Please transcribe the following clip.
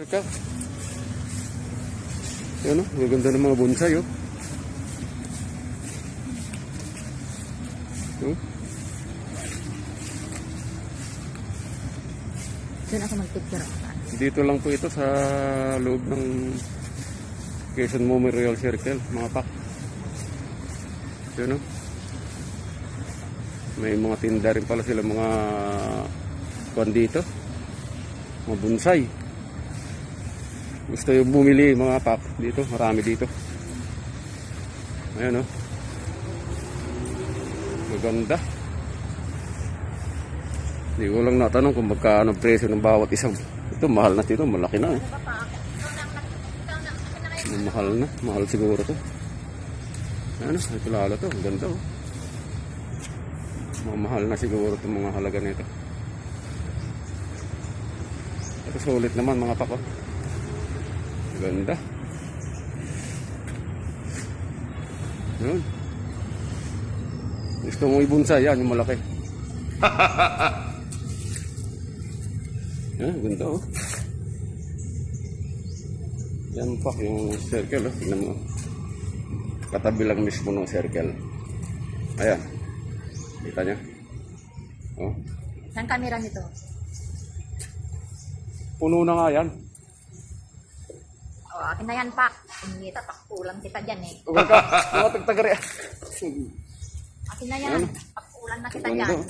Teka. Yan o, maganda ng mga bonsai o. Doon ako mag-picture. Dito lang po ito sa loob ng Quezon Memorial Circle, mga pak. Yan o. May mga tinda rin pala sila, mga kuwan dito. Mga bonsai. Gusto yung bumili mga pak dito, marami dito. Ayan o. Maganda. Hindi ko lang natanong kung magkano presyo ng bawat isang. Ito mahal na dito, malaki na eh. Mahal na, mahal siguro to. Ayan o, ito lalo to, maganda o. Mahal na siguro itong mga halaga nito. Ito sulit naman mga pak o. Ganda. Yun. Gusto mo ibonsai yan, yung malaki. Yan, ganda oh. Yan pak, yung circle oh. Tignan mo. Katabi lang mismo ng circle. Ayan. Kita nyo? Oh. Saan camera nito? Puno na nga yan. O, akin na yan, Pak. Kumita, pakulang kita dyan eh. Huwag ka, mga tagtagari. Akin na yan, pakulang na kita dyan.